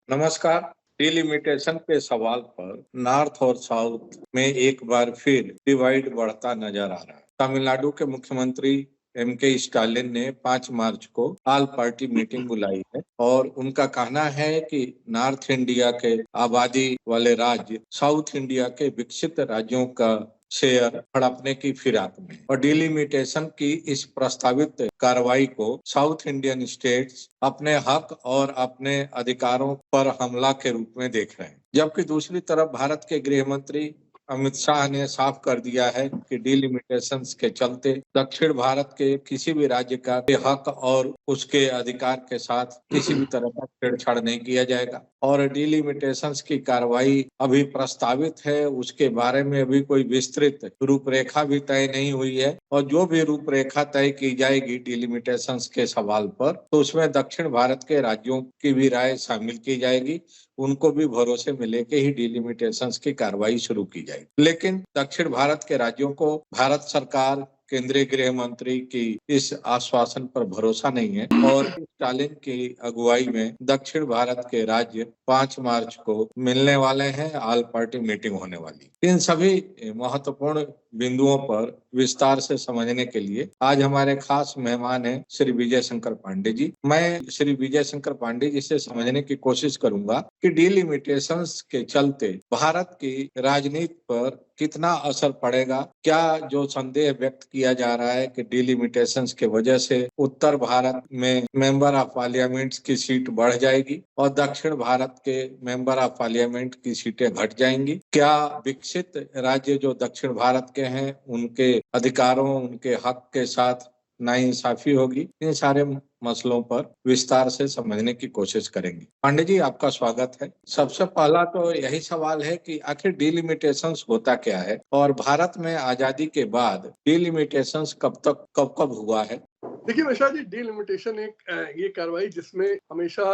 नमस्कार। डिलिमिटेशन के सवाल पर नॉर्थ और साउथ में एक बार फिर डिवाइड बढ़ता नजर आ रहा है। तमिलनाडु के मुख्यमंत्री M.K. स्टालिन ने 5 मार्च को ऑल पार्टी मीटिंग बुलाई है और उनका कहना है कि नॉर्थ इंडिया के आबादी वाले राज्य साउथ इंडिया के विकसित राज्यों का शेयर हड़पने की फिराक में और डिलिमिटेशन की इस प्रस्तावित कार्रवाई को साउथ इंडियन स्टेट्स अपने हक और अपने अधिकारों पर हमला के रूप में देख रहे हैं। जबकि दूसरी तरफ भारत के गृह मंत्री अमित शाह ने साफ कर दिया है कि डिलिमिटेशन के चलते दक्षिण भारत के किसी भी राज्य का हक और उसके अधिकार के साथ किसी भी तरह का छेड़छाड़ नहीं किया जाएगा और डिलिमिटेशन की कार्रवाई अभी प्रस्तावित है, उसके बारे में अभी कोई विस्तृत रूपरेखा भी तय नहीं हुई है और जो भी रूपरेखा तय की जाएगी डिलिमिटेशन के सवाल पर तो उसमें दक्षिण भारत के राज्यों की भी राय शामिल की जाएगी। उनको भी भरोसे मिले कि ही डिलिमिटेशन की कार्रवाई शुरू की जाएगी। लेकिन दक्षिण भारत के राज्यों को भारत सरकार केंद्रीय गृह मंत्री की इस आश्वासन पर भरोसा नहीं है और स्टालिन की अगुवाई में दक्षिण भारत के राज्य 5 मार्च को मिलने वाले हैं, ऑल पार्टी मीटिंग होने वाली। इन सभी महत्वपूर्ण बिंदुओं पर विस्तार से समझने के लिए आज हमारे खास मेहमान हैं श्री विजय शंकर पांडे जी। मैं श्री विजय शंकर पांडे जी से समझने की कोशिश करूंगा कि डिलिमिटेशंस के चलते भारत की राजनीति पर कितना असर पड़ेगा। क्या जो संदेह व्यक्त किया जा रहा है कि डिलिमिटेशंस के वजह से उत्तर भारत में मेंबर ऑफ पार्लियामेंट की सीट बढ़ जाएगी और दक्षिण भारत के मेंबर ऑफ पार्लियामेंट की सीटें घट जाएंगी। क्या विकसित राज्य जो दक्षिण भारत के हैं उनके अधिकारों, उनके हक के साथ नाइंसाफी होगी। इन सारे मसलों पर विस्तार से समझने की कोशिश करेंगे। पांडे जी, आपका स्वागत है। सबसे पहला तो यही सवाल है कि आखिर डिलिमिटेशंस होता क्या है और भारत में आजादी के बाद डिलिमिटेशंस कब हुआ है? देखिए वैशाली जी, डिलिमिटेशन एक ये कार्रवाई जिसमें हमेशा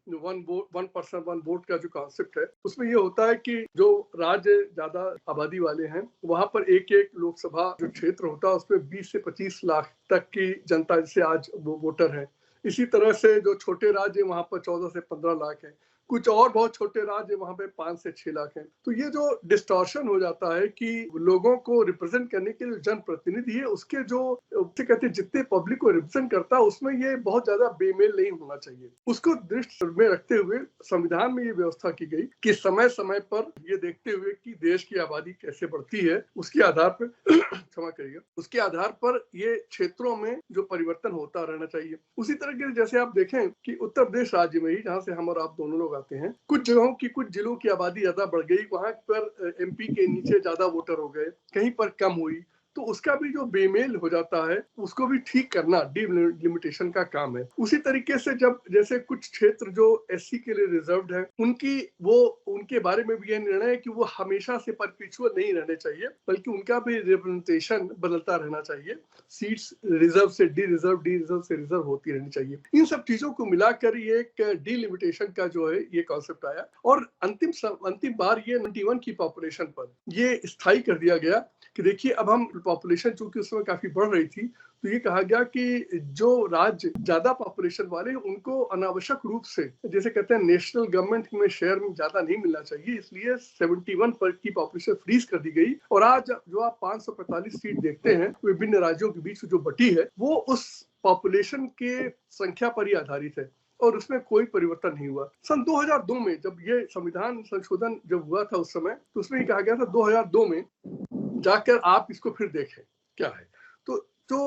वन पर्सन वन वोट का जो कॉन्सेप्ट है उसमें ये होता है कि जो राज्य ज्यादा आबादी वाले हैं वहां पर एक एक लोकसभा जो क्षेत्र होता है उसमें 20 से 25 लाख तक की जनता जिसे आज वो वोटर है। इसी तरह से जो छोटे राज्य वहां पर 14 से 15 लाख है, कुछ और बहुत छोटे राज्य वहां पे 5 से 6 लाख हैं। तो ये जो डिस्टॉर्शन हो जाता है कि लोगों को रिप्रेजेंट करने के लिए जनप्रतिनिधि है उसके जो कहते हैं जितने पब्लिक को रिप्रेजेंट करता है उसमें ये बहुत ज्यादा बेमेल नहीं होना चाहिए। उसको दृष्टि में रखते हुए संविधान में ये व्यवस्था की गई कि समय समय पर ये देखते हुए कि देश की आबादी कैसे बढ़ती है उसके आधार पर क्षमा करिएगा, उसके आधार पर ये क्षेत्रों में जो परिवर्तन होता रहना चाहिए। उसी तरह के जैसे आप देखें कि उत्तर प्रदेश राज्य में ही जहाँ से हम और आप दोनों लोग आते हैं, कुछ जगहों की कुछ जिलों की आबादी ज्यादा बढ़ गई, वहां पर MP के नीचे ज्यादा वोटर हो गए, कहीं पर कम हुई, तो उसका भी जो बेमेल हो जाता है उसको भी ठीक करना डिलिमिटेशन का काम है। उसी तरीके से जब जैसे कुछ क्षेत्र जो SC के लिए रिजर्व्ड है उनके बारे में भी यह निर्णय है कि वो हमेशा से परपेचुअल नहीं रहने चाहिए बल्कि उनका भी रिप्रेजेंटेशन बदलता रहना चाहिए। सीट्स रिजर्व से डी रिजर्व से रिजर्व होती रहनी चाहिए। इन सब चीजों को मिलाकर ये एक डिलिमिटेशन का जो है ये कॉन्सेप्ट आया और अंतिम बार ये 91 की पॉपुलेशन पर ये स्थायी कर दिया गया कि देखिए अब हम पॉपुलेशन चूंकि उस समय काफी बढ़ रही थी तो ये कहा गया कि जो राज्य ज्यादा पॉपुलेशन वाले हैं उनको अनावश्यक रूप से जैसे कहते हैं नेशनल गवर्नमेंट में शेयर में ज्यादा नहीं मिलना चाहिए, इसलिए 71 पर की पॉपुलेशन फ्रीज कर दी गई। और आज जो आप 545 सीट देखते हैं विभिन्न राज्यों के बीच जो बटी है वो उस पॉपुलेशन के संख्या पर ही आधारित है और उसमें कोई परिवर्तन नहीं हुआ। सन 2002 में जब ये संविधान संशोधन जब हुआ था उस समय तो उसमें कहा गया था 2002 में जाकर आप इसको फिर देखें क्या है। तो जो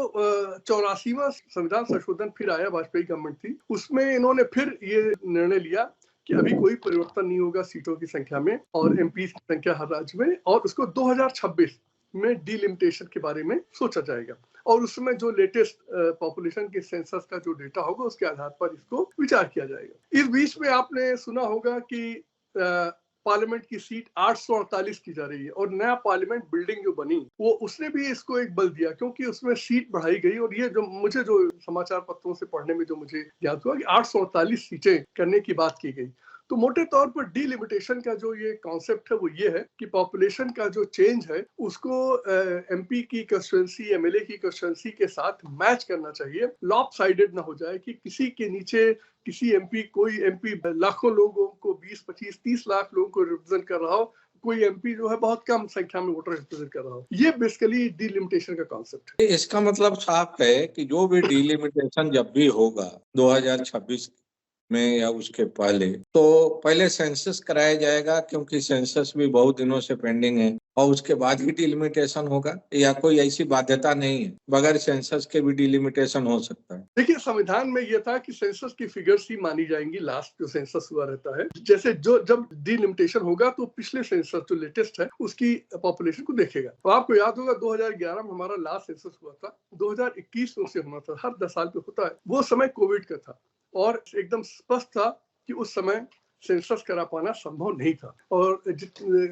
84वां संविधान संशोधन फिर आया, वाजपेयी गवर्नमेंट थी, उसमें इन्होंने फिर ये निर्णय लिया कि अभी कोई परिवर्तन नहीं होगा सीटों की संख्या में और MP की संख्या हर राज्य में, और उसको 2026 में डिलिमिटेशन के बारे में सोचा जाएगा और उसमें जो लेटेस्ट पॉपुलेशन के सेंसस का जो डेटा होगा उसके आधार पर इसको विचार किया जाएगा। इस बीच में आपने सुना होगा कि पार्लियामेंट की सीट 848 की जा रही है और नया पार्लियामेंट बिल्डिंग जो बनी वो उसने भी इसको एक बल दिया, क्योंकि उसमें सीट बढ़ाई गई। और ये जो समाचार पत्रों से पढ़ने में जो मुझे याद हुआ कि 848 सीटें करने की बात की गई। तो मोटे तौर पर डीलिमिटेशन का जो ये कॉन्सेप्ट है वो ये है कि पॉपुलेशन का जो चेंज है उसको एमपी की कंस्टिट्यूएंसी, एमएलए की कंस्टिट्यूएंसी के साथ मैच करना चाहिए, लॉपसाइडेड ना हो जाए कि किसी के नीचे कोई एमपी लाखों लोगों को 20, 25, 30 लाख लोगों को रिप्रेजेंट कर रहा हो, कोई एमपी जो है बहुत कम संख्या में वोटर रिप्रेजेंट कर रहा हो। ये बेसिकली डीलिमिटेशन का कॉन्सेप्ट है। इसका मतलब साफ है कि जो भी डीलिमिटेशन जब भी होगा 2026 में या उसके पहले, तो पहले सेंसस कराया जाएगा, क्योंकि सेंसस भी बहुत दिनों से पेंडिंग है, और उसके बाद ही डिलिमिटेशन होगा, या कोई ऐसी बाध्यता नहीं है, बगैर सेंसस के भी डिलिमिटेशन हो सकता है? देखिए, संविधान में यह था कि सेंसस की फिगर्स ही मानी जाएंगी, लास्ट जो सेंसस हुआ रहता है। जैसे जब डिलिमिटेशन होगा तो पिछले सेंसस जो लेटेस्ट है उसकी पॉपुलेशन को देखेगा। तो आपको याद होगा 2011 में हमारा लास्ट सेंसस हुआ था, 2021 में उसे होना था, हर 10 साल पे होता है। वो समय कोविड का था और एकदम स्पष्ट था कि उस समय सेंसस करा पाना संभव नहीं था, और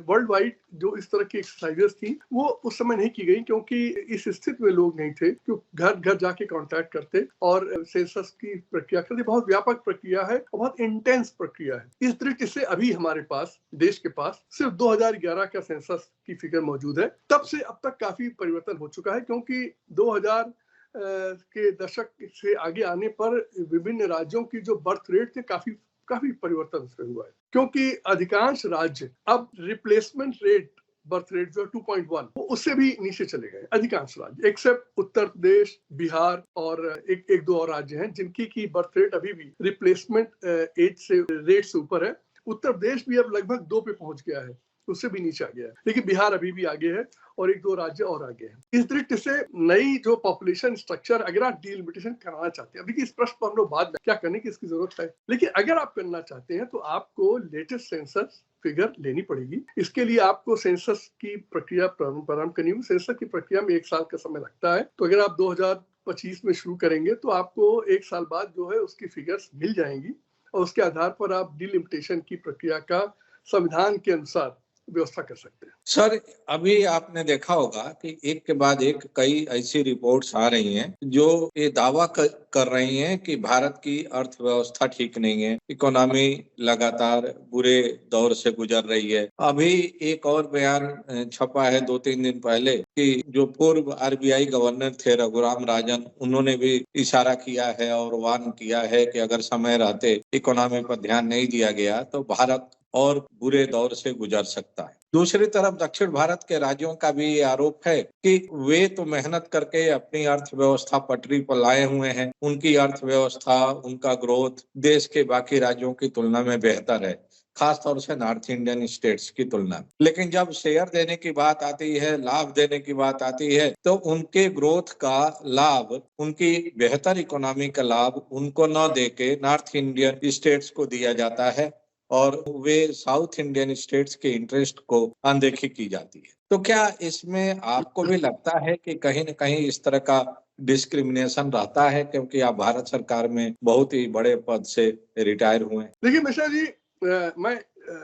वर्ल्ड वाइड जो इस तरह की एक्सरसाइजेस थी वो उस समय नहीं की गई, क्योंकि इस स्थिति में लोग नहीं थे कि घर घर जाके कांटेक्ट करते और सेंसस की प्रक्रिया करते। बहुत व्यापक प्रक्रिया है और बहुत इंटेंस प्रक्रिया है। इस दृष्टि से अभी हमारे पास, देश के पास सिर्फ 2011 का सेंसस की फिगर मौजूद है। तब से अब तक काफी परिवर्तन हो चुका है, क्योंकि 2000 के दशक से आगे आने पर विभिन्न राज्यों की जो बर्थ रेट थे काफी परिवर्तन उसमें हुआ है, क्योंकि अधिकांश राज्य अब रिप्लेसमेंट रेट, बर्थ रेट जो 2.1, वो उससे भी नीचे चले गए अधिकांश राज्य, एक्सेप्ट उत्तर प्रदेश, बिहार और एक दो और राज्य हैं जिनकी की बर्थ रेट अभी भी रिप्लेसमेंट एज से रेट से ऊपर है। उत्तर प्रदेश भी अब लगभग 2 पे पहुंच गया है, उससे भी नीचे आ गया है, लेकिन बिहार अभी भी आगे है और एक दो राज्य और आगे हैं। इस दृष्टि से नई जो पॉपुलेशन स्ट्रक्चर, अगर आप डिलिमिटेशन कराना चाहते हैं, अभी इस प्रश्न पर हम लोग बाद में क्या करने की इसकी जरूरत है, लेकिन अगर आप करना चाहते हैं तो आपको लेटेस्ट सेंसस फिगर लेनी पड़ेगी। इसके लिए आपको सेंसस की प्रक्रिया प्रारंभ करनी होगी। सेंसस की प्रक्रिया में 1 साल का समय लगता है, तो अगर आप 2025 में शुरू करेंगे तो आपको 1 साल बाद जो है उसकी फिगर्स मिल जाएंगी, और उसके आधार पर आप डिलिमिटेशन की प्रक्रिया का संविधान के अनुसार व्यवस्था कर सकते हैं। सर, अभी आपने देखा होगा कि एक के बाद एक कई ऐसी रिपोर्ट्स आ रही हैं जो ये दावा कर रही हैं कि भारत की अर्थव्यवस्था ठीक नहीं है, इकोनॉमी लगातार बुरे दौर से गुजर रही है। अभी एक और बयान छपा है 2-3 दिन पहले कि जो पूर्व आरबीआई गवर्नर थे रघुराम राजन, उन्होंने भी इशारा किया है और वार्न किया है कि अगर समय रहते इकोनॉमी पर ध्यान नहीं दिया गया तो भारत और बुरे दौर से गुजर सकता है। दूसरी तरफ दक्षिण भारत के राज्यों का भी ये आरोप है कि वे तो मेहनत करके अपनी अर्थव्यवस्था पटरी पर लाए हुए हैं, उनकी अर्थव्यवस्था, उनका ग्रोथ देश के बाकी राज्यों की तुलना में बेहतर है, खासतौर से नॉर्थ इंडियन स्टेट्स की तुलना में। लेकिन जब शेयर देने की बात आती है, लाभ देने की बात आती है, तो उनके ग्रोथ का लाभ, उनकी बेहतर इकोनॉमी का लाभ उनको न देके नॉर्थ इंडियन स्टेट्स को दिया जाता है, और वे साउथ इंडियन स्टेट्स के इंटरेस्ट को अनदेखी की जाती है। तो क्या इसमें आपको भी लगता है कि कहीं न कहीं इस तरह का डिस्क्रिमिनेशन रहता है, क्योंकि आप भारत सरकार में बहुत ही बड़े पद से रिटायर हुए? देखिए मिश्रा जी, मैं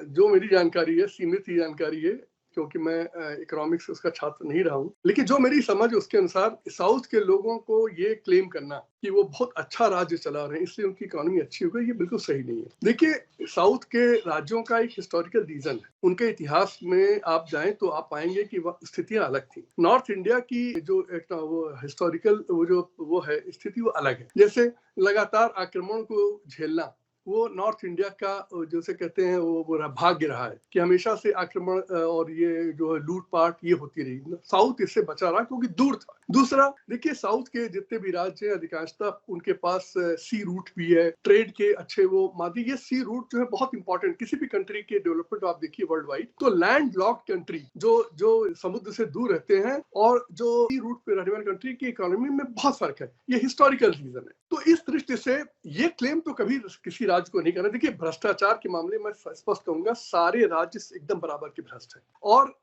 जो मेरी जानकारी है, सीमित ही जानकारी है, क्योंकि मैं इकोनॉमिक्स उसका छात्र नहीं रहा हूँ, लेकिन जो मेरी समझ उसके अनुसार साउथ के लोगों को ये क्लेम करना कि वो बहुत अच्छा राज्य चला रहे हैं इसलिए उनकी इकोनॉमी अच्छी हो गई, ये बिल्कुल सही नहीं है। देखिए, साउथ के राज्यों का एक हिस्टोरिकल रीजन है, उनके इतिहास में आप जाएं तो आप पाएंगे कि स्थितियां अलग थी। नॉर्थ इंडिया की जो एक वो हिस्टोरिकल वो है स्थिति, वो अलग है। जैसे लगातार आक्रमण को झेलना, वो नॉर्थ इंडिया का जैसे कहते हैं वो भाग्य रहा है कि हमेशा से आक्रमण और ये जो है लूटपाट ये होती रही। साउथ इससे बचा रहा क्योंकि दूर था। दूसरा, देखिए, साउथ के जितने भी राज्य हैं अधिकांशतः उनके पास सी रूट भी है, ट्रेड के अच्छे वो माध्यम। ये सी रूट जो है बहुत इंपॉर्टेंट, किसी भी कंट्री के डेवलपमेंट आप देखिए वर्ल्ड वाइड, तो लैंड लॉक्ड कंट्री जो समुद्र से दूर रहते हैं और जो सी रूट पे रहने वाली कंट्री की इकोनॉमी में बहुत फर्क है। ये हिस्टोरिकल रीजन है। तो इस दृष्टि से ये क्लेम तो कभी किसी राज्य को नहीं करना। देखिए, भ्रष्टाचार के मामले में स्पष्ट कहूंगा, सारे राज्य एकदम बराबर के भ्रष्ट हैं। और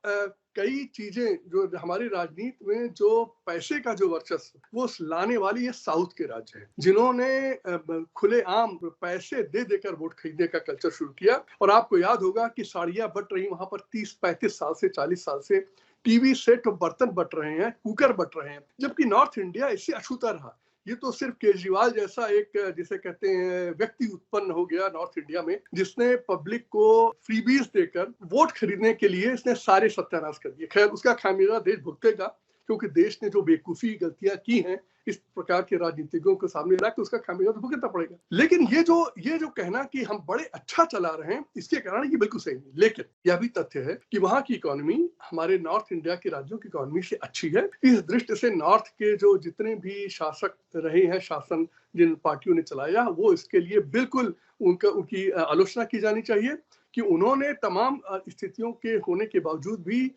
कई चीजें जो हमारी राजनीति में जो पैसे का जो वर्चस्व वो लाने वाली ये साउथ के राज्य हैं, जिन्होंने खुलेआम पैसे दे देकर वोट खरीदने का कल्चर शुरू किया। और आपको याद होगा कि साड़ियां बट रही वहां पर 30-35 साल से 40 साल से, टीवी सेट और बर्तन बट रहे हैं, कुकर बट रहे हैं, जबकि नॉर्थ इंडिया इससे अछूता रहा। ये तो सिर्फ केजरीवाल जैसा एक जिसे कहते हैं व्यक्ति उत्पन्न हो गया नॉर्थ इंडिया में, जिसने पब्लिक को फ्रीबीज देकर वोट खरीदने के लिए इसने सारे सत्यानाश कर दिए। खैर, उसका खामियाजा देश भुगतेगा, क्योंकि देश ने जो बेवकूफी गलतियां की हैं इस प्रकार के राजनीतिज्ञों को सामने ला के उसका खामियाजा तो भुगतना पड़ेगा। लेकिन ये जो कहना कि हम बड़े अच्छा चला रहे हैं, इसके कारण ये बिल्कुल सही नहीं। लेकिन यह भी तथ्य है कि वहां की इकोनॉमी हमारे नॉर्थ इंडिया के राज्यों की इकोनॉमी से अच्छी है। इस दृष्टि से नॉर्थ के जो जितने भी शासक रहे हैं, शासन जिन पार्टियों ने चलाया, वो इसके लिए बिल्कुल उनकी आलोचना की जानी चाहिए कि उन्होंने तमाम स्थितियों के होने के बावजूद भी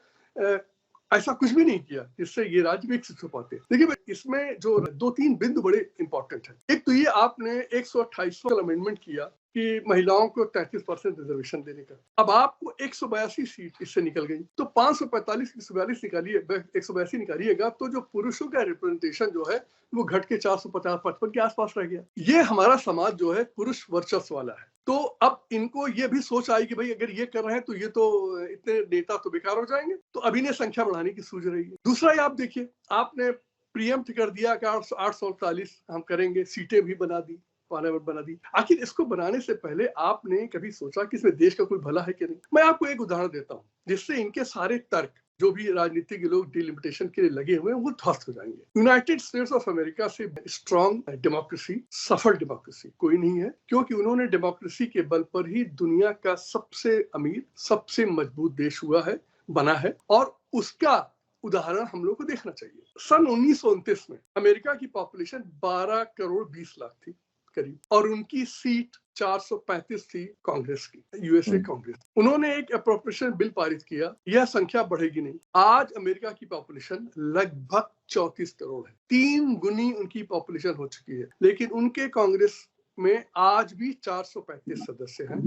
ऐसा कुछ भी नहीं किया जिससे ये राज्य विकसित हो पाते। देखिए, इसमें जो 2-3 बिंदु बड़े इंपॉर्टेंट है। एक तो ये आपने 128वां अमेंडमेंट किया कि महिलाओं को 33% रिजर्वेशन देने का। अब आपको 182 सीट इससे निकल गई, तो 545 142 निकालिए, 182 निकालिएगा, तो जो पुरुषों का रिप्रेजेंटेशन जो है वो घट के 450-55 के आसपास रह गया। ये हमारा समाज जो है पुरुष वर्चस्व वाला है। तो अब इनको ये भी सोच आई कि भाई अगर ये कर रहे हैं तो ये तो इतने नेता तो बेकार हो जाएंगे, तो अब इन्हें संख्या बढ़ाने की सूझ रही है। दूसरा, आप देखिए, आपने प्रीएम्प्ट कर दिया कि 848 हम करेंगे, सीटें भी बना दी, पार्लियामेंट बना दी। आखिर इसको बनाने से पहले आपने कभी सोचा कि इसमें देश का कोई भला है कि नहीं? मैं आपको एक उदाहरण देता हूँ जिससे इनके सारे तर्क जो भी राजनीतिक लोग डिलिमिटेशन के लिए लगे हुए हैं वो ध्वस्त हो जाएंगे। यूनाइटेड स्टेट्स ऑफ अमेरिका से स्ट्रॉन्ग डेमोक्रेसी, सफल डेमोक्रेसी कोई नहीं है, क्योंकि उन्होंने डेमोक्रेसी के बल पर ही दुनिया का सबसे अमीर, सबसे मजबूत देश हुआ है, बना है, और उसका उदाहरण हम लोग को देखना चाहिए। सन 1929 में अमेरिका की पॉपुलेशन 12 करोड़ 20 लाख थी करीब, और उनकी सीट 435 थी कांग्रेस की, यूएसए कांग्रेस। उन्होंने एक अप्रोप्रिएशन बिल पारित किया, यह संख्या बढ़ेगी नहीं। आज अमेरिका की पॉपुलेशन लगभग 34 करोड़ है, 3 गुनी उनकी पॉपुलेशन हो चुकी है, लेकिन उनके कांग्रेस में आज भी 435 सदस्य हैं।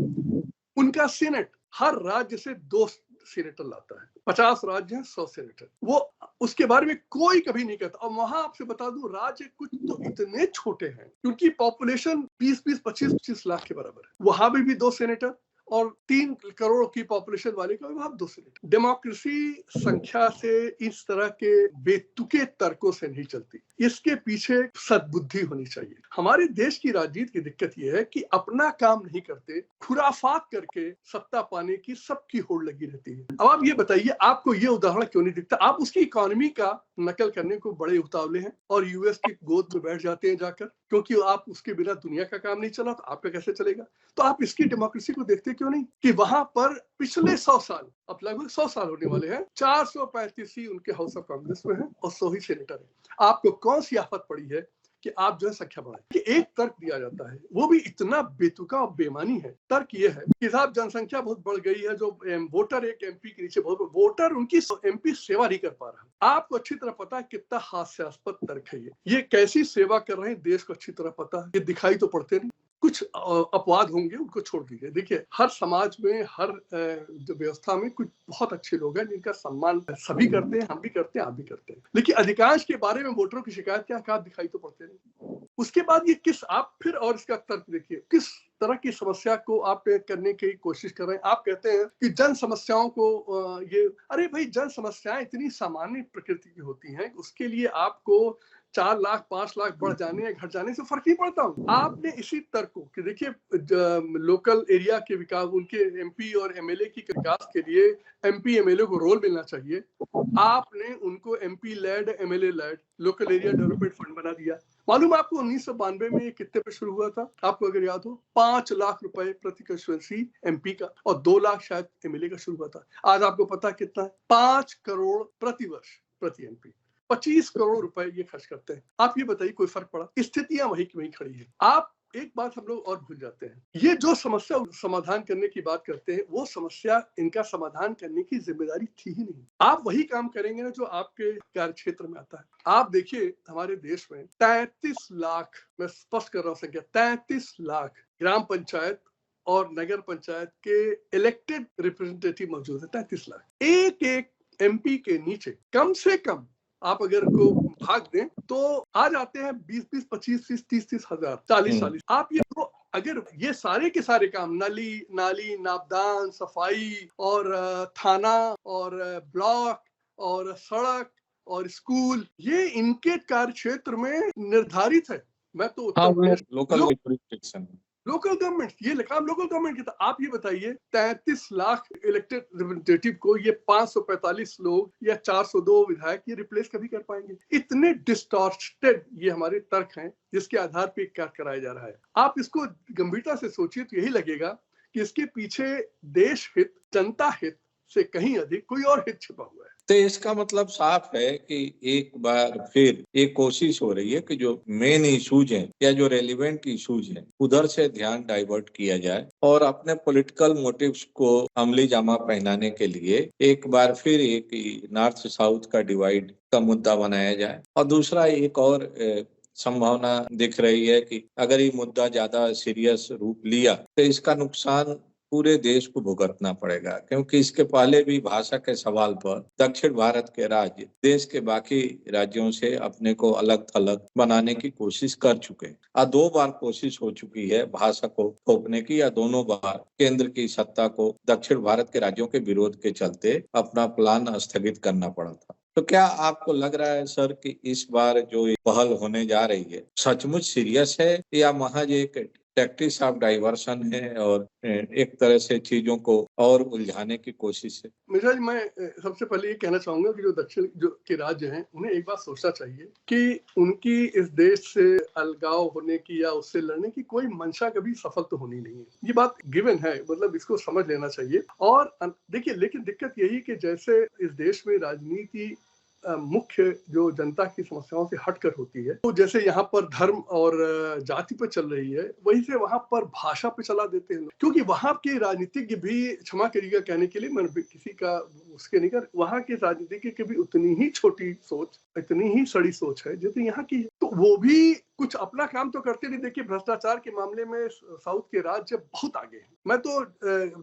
उनका सीनेट हर राज्य से 2 सीनेटर लाता है, 50 राज्य हैं, 100 सीनेटर। वो उसके बारे में कोई कभी नहीं कहता। और वहां आपसे बता दूं, राज्य कुछ तो इतने छोटे हैं, उनकी पॉपुलेशन 20-25 लाख के बराबर है। वहां भी 2 सीनेटर, और 3 करोड़ की पॉपुलेशन वाले का वहां 2 सीनेटर। डेमोक्रेसी संख्या से, इस तरह के बेतुके तर्कों से नहीं चलती, इसके पीछे सद्बुद्धि होनी चाहिए। हमारे देश की राजनीति की दिक्कत यह है कि अपना काम नहीं करते, खुराफात करके सत्ता पाने की सबकी होड़ लगी रहती है। अब आप ये बताइए, आपको ये उदाहरण क्यों नहीं दिखता? आप उसकी इकोनॉमी का नकल करने को बड़े उतावले हैं और यूएस की गोद में बैठ जाते हैं जाकर, क्योंकि आप उसके बिना दुनिया का काम नहीं चला तो आपका कैसे चलेगा? तो आप इसकी डेमोक्रेसी को देखते क्यों नहीं कि वहां पर पिछले 100 साल, अब लगभग 100 साल होने वाले हैं, 435 ही उनके हाउस ऑफ कांग्रेस में है और 100 ही सेनेटर है। आपको कौन सी आफत पड़ी है कि आप जो है संख्या बढ़ाएं? कि एक तर्क दिया जाता है, वो भी इतना बेतुका और बेमानी है। तर्क ये है कि साहब जनसंख्या बहुत बढ़ गई है, जो वोटर एक एमपी के नीचे बहुत वोटर उनकी एमपी सेवा नहीं कर पा रहा। आपको अच्छी तरह पता है कितना हास्यास्पद तर्क है ये कैसी सेवा कर रहे हैं देश को अच्छी तरह पता है, ये दिखाई तो पड़ते नहीं। कुछ अपवाद होंगे, उनको छोड़ दीजिए। देखिए, हर समाज में, हर व्यवस्था में कुछ बहुत अच्छे लोग हैं जिनका सम्मान सभी करते हैं, हम भी करते हैं, आप भी करते हैं, लेकिन अधिकांश के बारे में वोटरों की शिकायत क्या दिखाई तो पड़ते नहीं। उसके बाद ये आप फिर और इसका तर्क देखिए, किस तरह की समस्या को आप करने की कोशिश कर रहे हैं। आप कहते हैं कि जन समस्याओं को अरे भाई, जन समस्याएं इतनी सामान्य प्रकृति की होती हैं, उसके लिए आपको 4 लाख 5 लाख बढ़ जाने या घट जाने से फर्क नहीं पड़ता। आपने इसी तर्क को कि देखिए, लोकल एरिया के विकास, उनके एमपी और एमएलए की विकास के लिए एमपी एमएलए को रोल मिलना चाहिए, आपने उनको MP LAD, MLA LAD local area development fund बना दिया। मालूम आपको 1992 में कितने पे शुरू हुआ था? आपको अगर याद हो, 5 लाख रुपए प्रति कंस्टिट्यूएंसी एमपी का और 2 लाख शायद एमएलए का शुरू हुआ था। आज आपको पता कितना है? 5 करोड़ प्रति वर्ष प्रति एमपी, 25 करोड़ रुपए ये खर्च करते हैं। आप ये बताइए, कोई फर्क पड़ा? स्थितियां वही की वही खड़ी है। आप एक बात हम लोग और भूल जाते हैं, ये जो समस्या समाधान करने की बात करते हैं, वो समस्या इनका समाधान करने की जिम्मेदारी थी ही नहीं। आप वही काम करेंगे ना जो आपके कार्य क्षेत्र में आता है। आप देखिए हमारे देश में 33 लाख, मैं स्पष्ट कर रहा हूँ संख्या, 33 लाख ग्राम पंचायत और नगर पंचायत के इलेक्टेड रिप्रेजेंटेटिव मौजूद है। 33 लाख एक एक एमपी के नीचे कम से कम आप अगर को भाग दें तो आ जाते हैं 20-20, 25-30, 30-30 हजार, 40-40। आप ये तो अगर ये सारे के सारे काम नाली नापदान सफाई और थाना और ब्लॉक और सड़क और स्कूल, ये इनके कार्य क्षेत्र में निर्धारित है। मैं तो Uttar Pradesh local jurisdiction local government, ये काम लोकल गवर्नमेंट की था। आप ये बताइए 33 लाख इलेक्टेड रिप्रेजेंटेटिव को ये 545 लोग या 402 विधायक ये रिप्लेस कभी कर पाएंगे? इतने डिस्टॉर्टेड ये हमारे तर्क हैं जिसके आधार पर कार्य कराया जा रहा है। आप इसको गंभीरता से सोचिए तो यही लगेगा कि इसके पीछे देश हित, जनता हित से कहीं अधिक कोई और हित छिपा हुआ है। तो इसका मतलब साफ है कि एक बार फिर एक कोशिश हो रही है कि जो मेन इश्यूज हैं या जो रेलिवेंट इश्यूज हैं उधर से ध्यान डाइवर्ट किया जाए और अपने पॉलिटिकल मोटिव्स को अमली जामा पहनाने के लिए एक बार फिर एक नॉर्थ साउथ का डिवाइड का मुद्दा बनाया जाए। और दूसरा एक और संभावना दिख रही है कि अगर ये मुद्दा ज्यादा सीरियस रूप लिया तो इसका नुकसान पूरे देश को भुगतना पड़ेगा, क्योंकि इसके पहले भी भाषा के सवाल पर दक्षिण भारत के राज्य देश के बाकी राज्यों से अपने को अलग थलग बनाने की कोशिश कर चुके हैं। 2 बार कोशिश हो चुकी है भाषा को थोपने की, या दोनों बार केंद्र की सत्ता को दक्षिण भारत के राज्यों के विरोध के चलते अपना प्लान स्थगित करना पड़ा था। तो क्या आपको लग रहा है सर कि इस बार जो पहल होने जा रही है सचमुच सीरियस है या महज एक टैक्टिक्स ऑफ डाइवर्सन है और एक तरह से चीजों को और उलझाने की कोशिश है? मिश्रा जी, मैं सबसे पहले ये कहना चाहूंगा कि जो दक्षिण जो के राज्य हैं उन्हें एक बात सोचना चाहिए कि उनकी इस देश से अलगाव होने की या उससे लड़ने की कोई मंशा कभी सफल तो होनी नहीं है। ये बात गिवन है, मतलब इसको समझ लेना चाहिए। और देखिए, लेकिन दिक्कत यही कि जैसे इस देश में राजनीति मुख्य जो जनता की समस्याओं से हटकर होती है, तो जैसे यहाँ पर धर्म और जाति पर चल रही है, वहीं से वहां पर भाषा पे चला देते हैं। क्योंकि वहां के राजनीतिज्ञ भी, क्षमा करिएगा कहने के लिए, मैं किसी का उसके नहीं कर, वहां के राजनीतिज्ञ की भी उतनी ही छोटी सोच, इतनी ही सड़ी सोच है जितनी यहाँ की है। तो वो भी कुछ अपना काम तो करते नहीं। देखिए, भ्रष्टाचार के मामले में साउथ के राज्य बहुत आगे हैं। मैं तो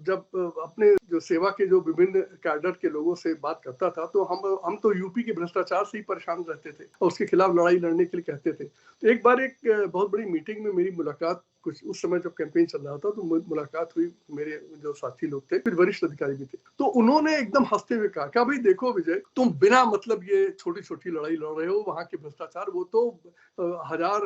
जब अपने जो सेवा के जो विभिन्न कैडर के लोगों से बात करता था तो हम तो यूपी के भ्रष्टाचार से ही परेशान रहते थे और उसके खिलाफ लड़ाई लड़ने के लिए कहते थे। तो एक बार एक बहुत बड़ी मीटिंग में मेरी मुलाकात, कुछ उस समय जब कैंपेन चल रहा था तो मुलाकात हुई, मेरे जो साथी लोग थे, फिर वरिष्ठ अधिकारी भी थे, तो उन्होंने एकदम हंसते हुए कहा, क्या भाई देखो विजय, तुम बिना मतलब ये छोटी छोटी लड़ाई लड़ रहे हो, वहां के भ्रष्टाचार वो तो हजार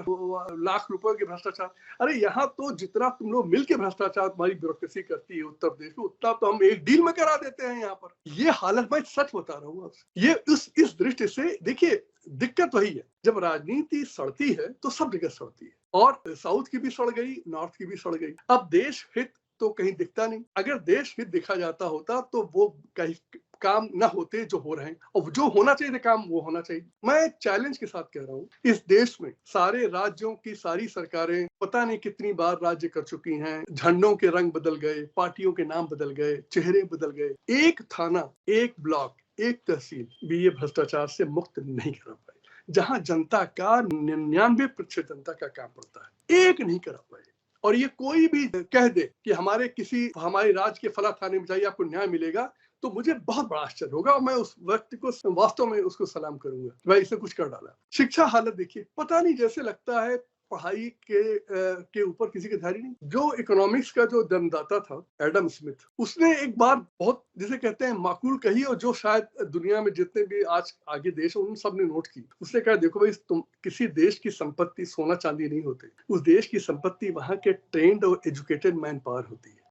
लाख रुपए के भ्रष्टाचार, अरे यहाँ तो जितना तुम लोग मिलकर भ्रष्टाचार तुम्हारी ब्यूरोक्रेसी करती है उत्तर प्रदेश में, उतना तो हम एक डील में करा देते हैं यहाँ पर। ये हालत, मैं सच बता रहा हूँ, ये इस दृष्टि से देखिए, दिक्कत वही है, जब राजनीति सड़ती है तो सब जगह सड़ती है, और साउथ की भी सड़ गई, नॉर्थ की भी सड़ गई। अब देश हित तो कहीं दिखता नहीं। अगर देश हित दिखा जाता होता तो वो कहीं काम ना होते जो हो रहे हैं, और जो होना चाहिए काम वो होना चाहिए। मैं चैलेंज के साथ कह रहा हूँ, इस देश में सारे राज्यों की सारी सरकारें पता नहीं कितनी बार राज्य कर चुकी हैं, झंडों के रंग बदल गए, पार्टियों के नाम बदल गए, चेहरे बदल गए, एक थाना, एक ब्लॉक, एक तहसील भी ये भ्रष्टाचार से मुक्त नहीं करा पाए। जहां जनता का 99% जनता का काम पड़ता है, एक नहीं करा पाए। और ये कोई भी कह दे कि हमारे राज्य के फला थाने में जाइए आपको न्याय मिलेगा, तो मुझे बहुत बड़ा आश्चर्य होगा और मैं उस व्यक्ति को वास्तव में उसको सलाम करूंगा, भाई इसने कुछ कर डाला। शिक्षा हालत देखिए, पता नहीं, जैसे लगता है पढ़ाई के ऊपर किसी के ध्यान नहीं। जो इकोनॉमिक्स का जो जन्मदाता था एडम स्मिथ, उसने एक बार बहुत, जिसे कहते हैं, माकूल कही, और जो शायद दुनिया में जितने भी आज आगे देश हैं उन सब ने नोट की। उसने कहा, देखो भाई, तुम किसी देश की संपत्ति सोना चांदी नहीं होते, उस देश की संपत्ति वहां के ट्रेंड और एजुकेटेड मैन पावर होती है।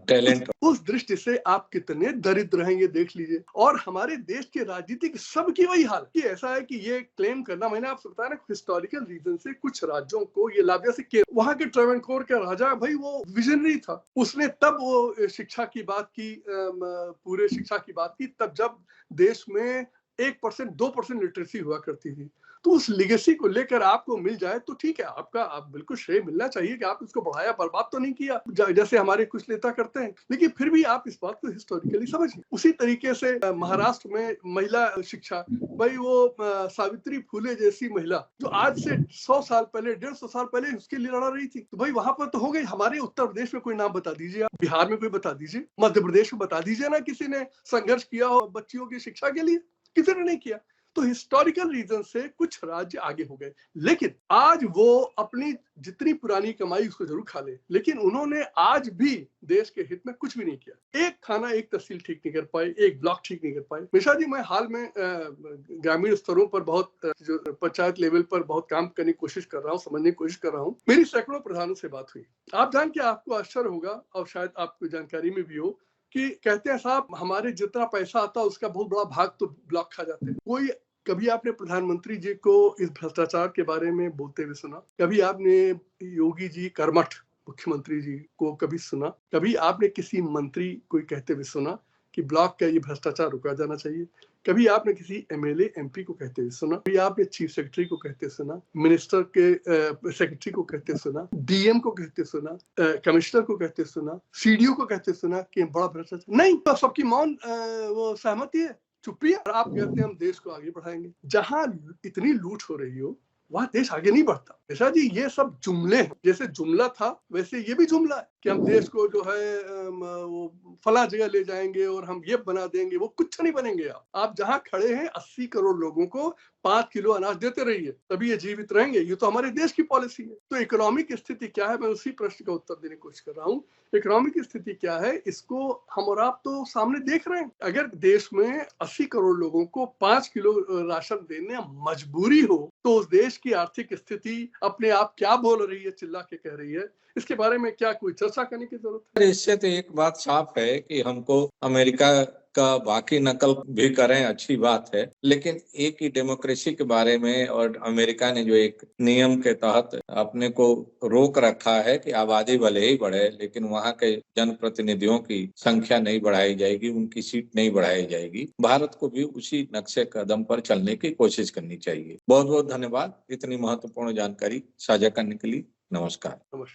टैलेंट। उस दृष्टि से आप कितने दरिद्र रहेंगे देख लीजिए। और हमारे देश के राजनीतिक सबकी वही हाल कि ऐसा है कि ये क्लेम करना, मैंने आपसे बताया ना, हिस्टोरिकल रीजन से कुछ राज्यों को ये लाभ, जैसे वहां के ट्रेवनकोर का राजा, भाई वो विजनरी था, उसने तब वो शिक्षा की बात की, पूरे शिक्षा की बात की, तब जब देश में 1% 2% लिटरेसी हुआ करती थी। तो उस लिगेसी को लेकर आपको मिल जाए तो ठीक है, आप बिल्कुल श्रेय मिलना चाहिए कि आप इसको बढ़ाया, बर्बाद तो नहीं किया जैसे हमारे कुछ नेता करते हैं, लेकिन फिर भी आप इस बात को हिस्टोरिकली समझिए। उसी तरीके से महाराष्ट्र में महिला शिक्षा, भाई वो सावित्री फुले जैसी महिला जो आज से 100 साल पहले, 150 साल पहले उसके लिए लड़ा रही थी, तो भाई वहां पर तो हो गई। हमारे उत्तर प्रदेश में कोई नाम बता दीजिए, आप बिहार में कोई बता दीजिए, मध्य प्रदेश में बता दीजिए ना किसी ने संघर्ष किया हो बच्चियों की शिक्षा के लिए, किसी ने नहीं किया। तो हिस्टोरिकल रीजन से कुछ राज्य आगे हो गए, लेकिन आज वो अपनी जितनी पुरानी कमाई उसको जरूर खा ले, लेकिन उन्होंने आज भी देश के हित में कुछ भी नहीं किया। एक थाना, एक तहसील ठीक नहीं कर पाए, एक ब्लॉक ठीक नहीं कर पाए। मिश्रा जी, मैं हाल में ग्रामीण स्तरों पर बहुत जो पंचायत लेवल पर बहुत काम करने की कोशिश कर रहा हूँ, समझने की कोशिश कर रहा हूँ। मेरी सैकड़ों प्रधानों से बात हुई। आप जान के आपको आश्चर्य होगा और शायद आपको जानकारी में भी हो कि कहते हैं साहब हमारे जितना पैसा आता है उसका बहुत बड़ा भाग तो ब्लॉक खा जाते हैं। कोई कभी आपने प्रधानमंत्री जी को इस भ्रष्टाचार के बारे में बोलते हुए सुना? कभी आपने योगी जी कर्मठ मुख्यमंत्री जी को कभी सुना? कभी आपने किसी मंत्री को कहते हुए सुना कि ब्लॉक का ये भ्रष्टाचार रुका जाना चाहिए? कभी आपने किसी एमएलए एमपी को कहते हुए सुना? कभी आपने चीफ सेक्रेटरी को कहते सुना? मिनिस्टर के सेक्रेटरी को कहते सुना? डीएम को कहते सुना? कमिश्नर को कहते सुना? सीडीओ को कहते सुना कि बड़ा भ्रष्टाचार? नहीं, तो सबकी मौन वो सहमति है, चुप्पी है, और आप कहते हैं हम देश को आगे बढ़ाएंगे। जहां इतनी लूट हो रही हो वहां देश आगे नहीं बढ़ता। ऐसा जी, ये सब जुमले हैं। जैसे जुमला था वैसे ये भी जुमला है कि हम देश को जो है वो फला जगह ले जाएंगे और हम ये बना देंगे। वो कुछ नहीं बनेंगे। आप जहां खड़े हैं 80 करोड़ लोगों को 5 किलो अनाज देते रहिए, तभी ये जीवित रहेंगे। ये तो हमारे देश की पॉलिसी है। तो इकोनॉमिक स्थिति क्या है, मैं उसी प्रश्न का उत्तर देने की कोशिश कर रहा हूँ। इकोनॉमिक स्थिति क्या है, इसको हम और आप तो सामने देख रहे हैं। अगर देश में 80 करोड़ लोगों को 5 किलो राशन देने मजबूरी हो, तो उस देश की आर्थिक स्थिति अपने आप क्या बोल रही है, चिल्ला के कह रही है। इसके बारे में क्या कोई चर्चा करने की जरूरत है? इससे तो एक बात साफ है कि हमको अमेरिका का बाकी नकल भी करें, अच्छी बात है, लेकिन एक ही डेमोक्रेसी के बारे में और अमेरिका ने जो एक नियम के तहत अपने को रोक रखा है कि आबादी भले ही बढ़े लेकिन वहां के जनप्रतिनिधियों की संख्या नहीं बढ़ाई जाएगी, उनकी सीट नहीं बढ़ाई जाएगी। भारत को भी उसी नक्शे कदम पर चलने की कोशिश करनी चाहिए। बहुत बहुत धन्यवाद इतनी महत्वपूर्ण जानकारी साझा करने के लिए। नमस्कार।